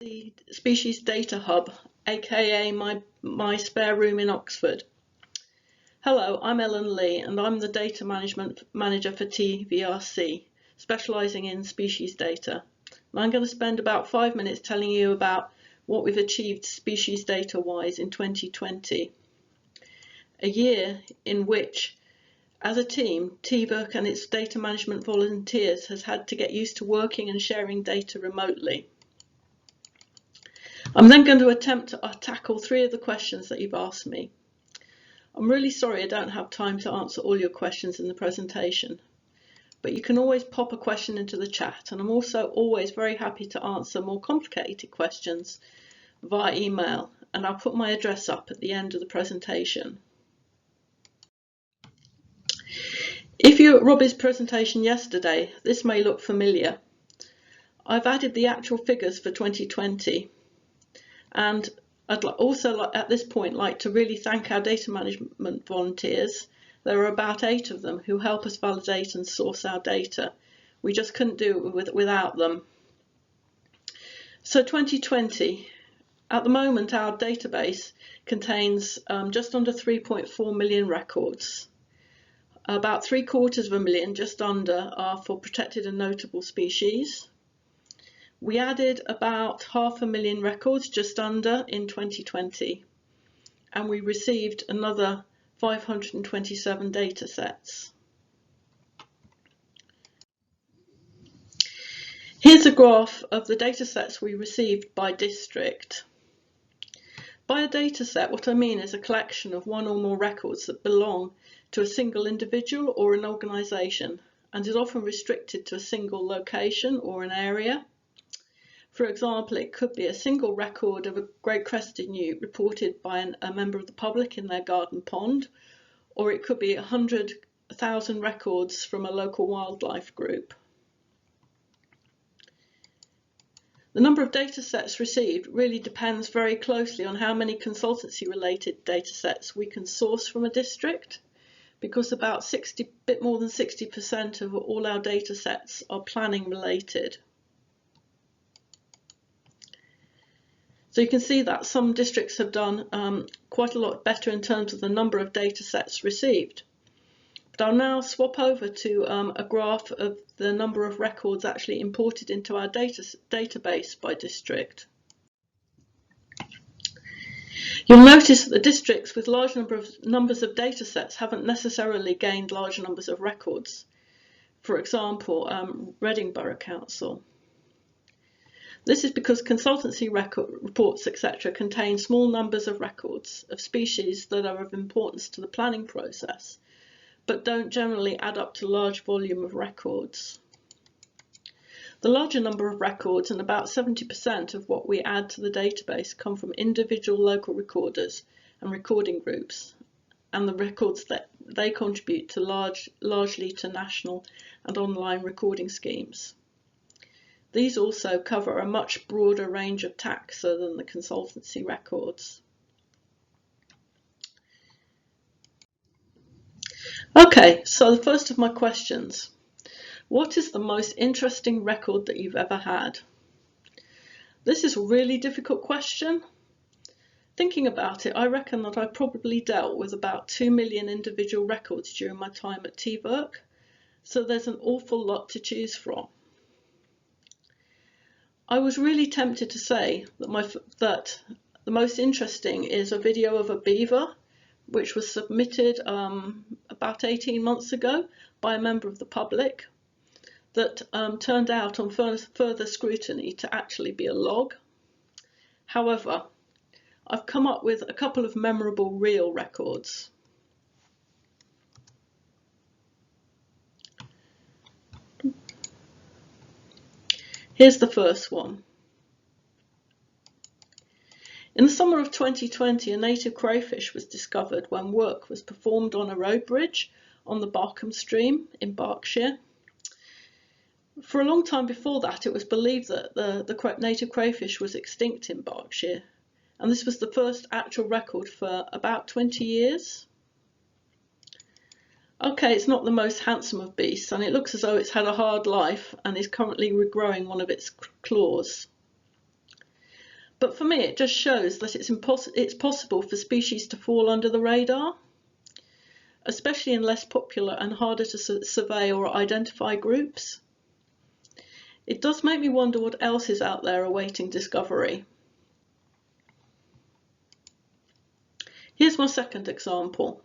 The Species Data Hub, aka my spare room in Oxford. Hello, I'm Ellen Lee and I'm the Data Management Manager for TVERC, specialising in species data. And I'm going to spend about 5 minutes telling you about what we've achieved species data-wise in 2020. A year in which, as a team, TVERC and its data management volunteers has had to get used to working and sharing data remotely. I'm then going to attempt to tackle 3 of the questions that you've asked me. I'm really sorry I don't have time to answer all your questions in the presentation, but you can always pop a question into the chat, and I'm also always very happy to answer more complicated questions via email, and I'll put my address up at the end of the presentation. If you were at Robbie's presentation yesterday, this may look familiar. I've added the actual figures for 2020. And I'd also at this point like to really thank our data management volunteers. There are about 8 of them who help us validate and source our data. We just couldn't do it without them. So 2020, at the moment our database contains just under 3.4 million records. About 750,000, just under, are for protected and notable species. We added about 500,000 records, just under, in 2020, and we received another 527 data sets. Here's a graph of the data sets we received by district. By a data set, what I mean is a collection of 1 or more records that belong to a single individual or an organisation, and is often restricted to a single location or an area. For example, it could be a single record of a great crested newt reported by a member of the public in their garden pond, or it could be 100,000 records from a local wildlife group. The number of data sets received really depends very closely on how many consultancy-related data sets we can source from a district, because about bit more than 60% of all our data sets are planning related. So you can see that some districts have done quite a lot better in terms of the number of data sets received. But I'll now swap over to a graph of the number of records actually imported into our database by district. You'll notice that the districts with large numbers of data sets haven't necessarily gained large numbers of records. For example, Reading Borough Council. This is because consultancy reports, etc., contain small numbers of records of species that are of importance to the planning process, but don't generally add up to large volume of records. The larger number of records, and about 70% of what we add to the database, come from individual local recorders and recording groups, and the records that they contribute to largely to national and online recording schemes. These also cover a much broader range of taxa than the consultancy records. Okay, so the first of my questions. What is the most interesting record that you've ever had? This is a really difficult question. Thinking about it, I reckon that I probably dealt with about 2 million individual records during my time at TVERC, so there's an awful lot to choose from. I was really tempted to say that the most interesting is a video of a beaver, which was submitted about 18 months ago by a member of the public, that turned out on further scrutiny to actually be a log. However, I've come up with a couple of memorable real records. Here's the first one. In the summer of 2020, a native crayfish was discovered when work was performed on a road bridge on the Barkham Stream in Berkshire. For a long time before that, it was believed that the native crayfish was extinct in Berkshire, and this was the first actual record for about 20 years. Okay, it's not the most handsome of beasts, and it looks as though it's had a hard life and is currently regrowing one of its claws. But for me, it just shows that it's possible for species to fall under the radar, especially in less popular and harder to survey or identify groups. It does make me wonder what else is out there awaiting discovery. Here's my second example.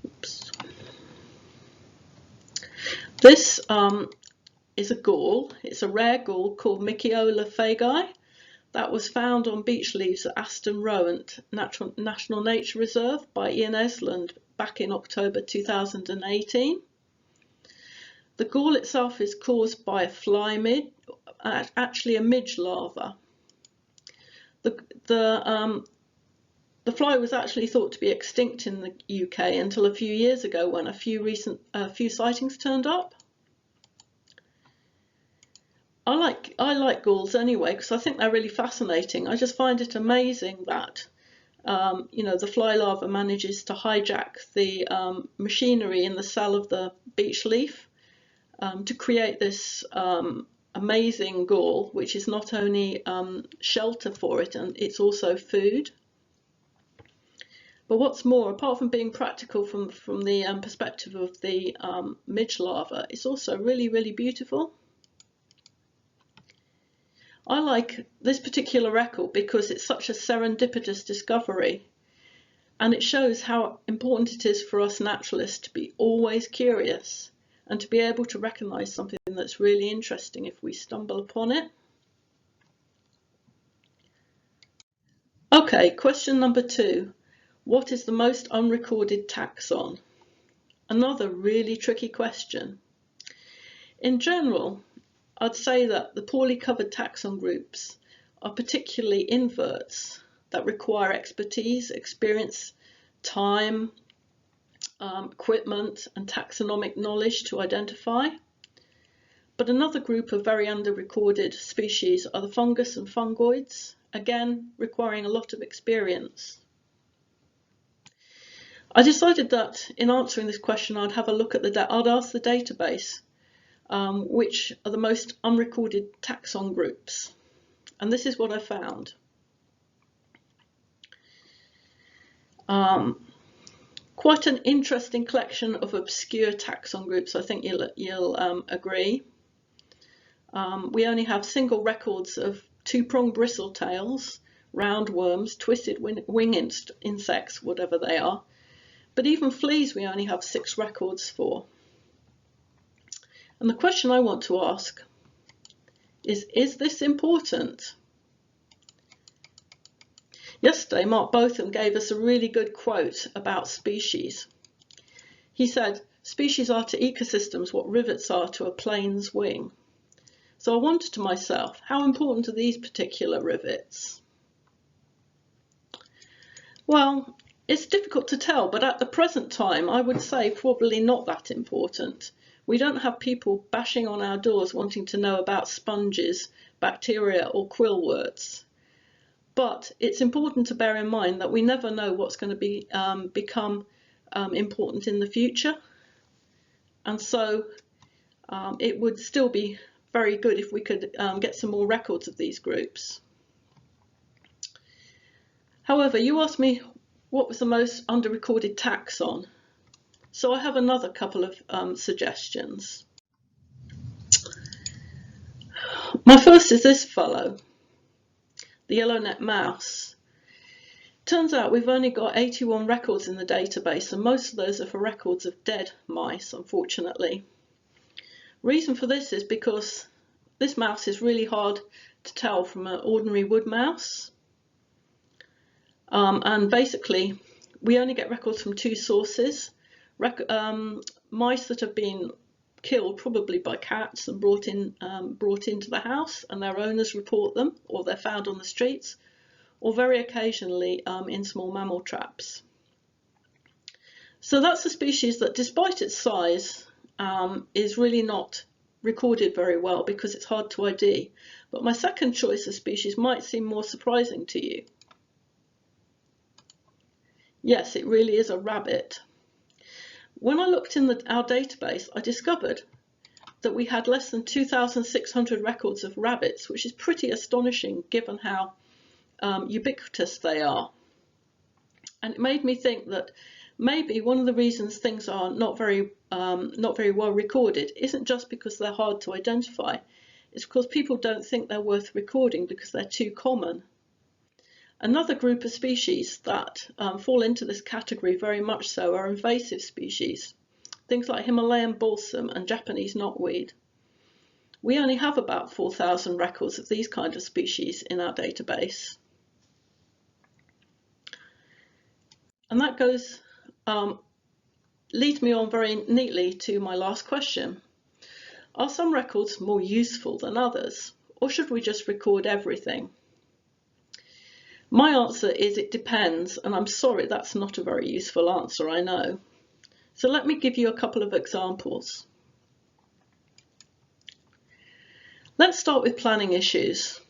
Oops. This is a gall. It's a rare gall called Miciola fagi that was found on beach leaves at Aston Rowant National Nature Reserve by Ian Esland back in October 2018. The gall itself is caused by a fly midge, actually a midge larva. The fly was actually thought to be extinct in the UK until a few years ago when a few sightings turned up. I like galls anyway because I think they're really fascinating. I just find it amazing that the fly larva manages to hijack the machinery in the cell of the beech leaf to create this amazing gall, which is not only shelter for it, and it's also food. But what's more, apart from being practical from the perspective of the midge larva, it's also really, really beautiful. I like this particular record because it's such a serendipitous discovery, and it shows how important it is for us naturalists to be always curious and to be able to recognise something that's really interesting if we stumble upon it. Okay, question number 2. What is the most unrecorded taxon? Another really tricky question. In general, I'd say that the poorly covered taxon groups are particularly inverts that require expertise, experience, time, equipment and taxonomic knowledge to identify. But another group of very under-recorded species are the fungus and fungoids, again requiring a lot of experience. I decided that in answering this question I'd have a look at I'd ask the database which are the most unrecorded taxon groups, and this is what I found. Quite an interesting collection of obscure taxon groups, I think you'll agree. We only have single records of two-pronged bristletails, roundworms, twisted wing insects, whatever they are, but even fleas we only have 6 records for. And the question I want to ask is this important? Yesterday, Mark Botham gave us a really good quote about species. He said, "Species are to ecosystems what rivets are to a plane's wing." So I wondered to myself, how important are these particular rivets? Well, it's difficult to tell, but at the present time, I would say probably not that important. We don't have people bashing on our doors wanting to know about sponges, bacteria or quillworts. But it's important to bear in mind that we never know what's going to become important in the future. And so it would still be very good if we could get some more records of these groups. However, you asked me what was the most under-recorded taxon. So I have another couple of suggestions. My first is this fellow, the yellow-necked mouse. Turns out we've only got 81 records in the database, and most of those are for records of dead mice, unfortunately. Reason for this is because this mouse is really hard to tell from an ordinary wood mouse. And basically, we only get records from 2 sources. Mice that have been killed probably by cats and brought into the house, and their owners report them, or they're found on the streets, or very occasionally in small mammal traps. So that's a species that, despite its size, is really not recorded very well because it's hard to ID. But my second choice of species might seem more surprising to you. Yes, it really is a rabbit. When I looked in our database, I discovered that we had less than 2,600 records of rabbits, which is pretty astonishing given how ubiquitous they are. And it made me think that maybe one of the reasons things are not very well recorded isn't just because they're hard to identify. It's because people don't think they're worth recording because they're too common. Another group of species that fall into this category very much so are invasive species. Things like Himalayan balsam and Japanese knotweed. We only have about 4,000 records of these kind of species in our database. And that leads me on very neatly to my last question. Are some records more useful than others, or should we just record everything? My answer is it depends, and I'm sorry that's not a very useful answer, I know. So let me give you a couple of examples. Let's start with planning issues.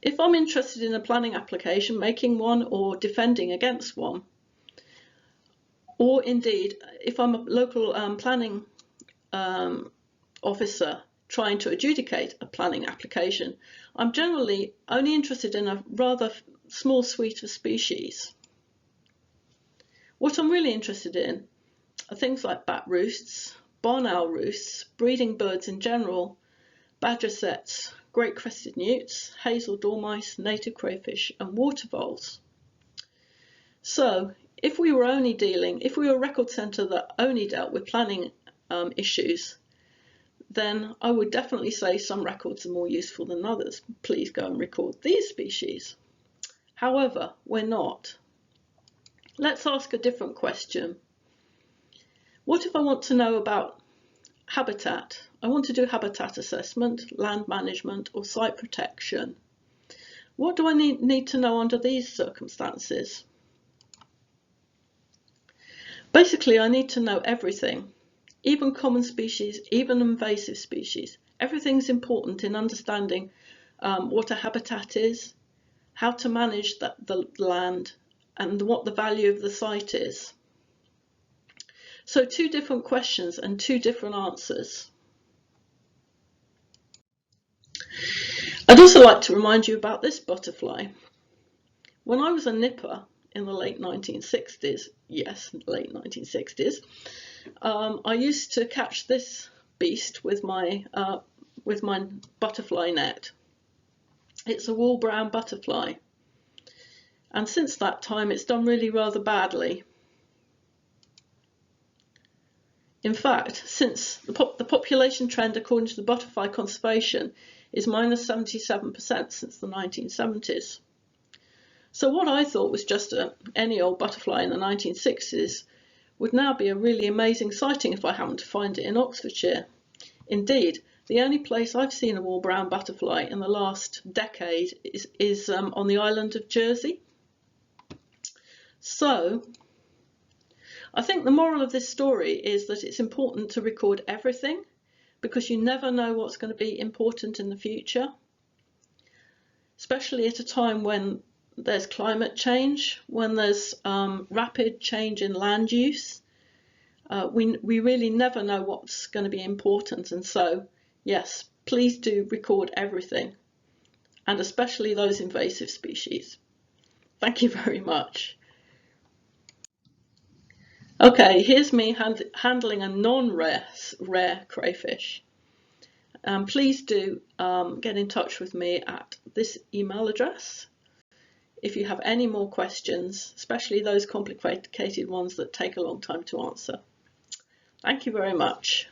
If I'm interested in a planning application, making one or defending against one, or indeed if I'm a local planning officer trying to adjudicate a planning application, I'm generally only interested in a rather small suite of species. What I'm really interested in are things like bat roosts, barn owl roosts, breeding birds in general, badger sets, great crested newts, hazel dormice, native crayfish and water voles. So if we were a record centre that only dealt with planning issues, then I would definitely say some records are more useful than others. Please go and record these species. However, we're not. Let's ask a different question. What if I want to know about habitat? I want to do habitat assessment, land management or site protection. What do I need to know under these circumstances? Basically, I need to know everything, even common species, even invasive species. Everything's important in understanding what a habitat is, how to manage the land, and what the value of the site is. So two different questions and two different answers. I'd also like to remind you about this butterfly. When I was a nipper in the late 1960s, yes, late 1960s, I used to catch this beast with my butterfly net. It's a wool brown butterfly, and since that time it's done really rather badly. In fact, since the population trend according to the Butterfly Conservation is minus 77% since the 1970s. So what I thought was just any old butterfly in the 1960s would now be a really amazing sighting if I happened to find it in Oxfordshire. Indeed, the only place I've seen a wool brown butterfly in the last decade is on the island of Jersey. So I think the moral of this story is that it's important to record everything because you never know what's going to be important in the future, especially at a time when there's climate change, when there's rapid change in land use. We really never know what's going to be important, and so yes, please do record everything, and especially those invasive species. Thank you very much. Okay, here's me handling a non-rare crayfish. Please do get in touch with me at this email address if you have any more questions, especially those complicated ones that take a long time to answer. Thank you very much.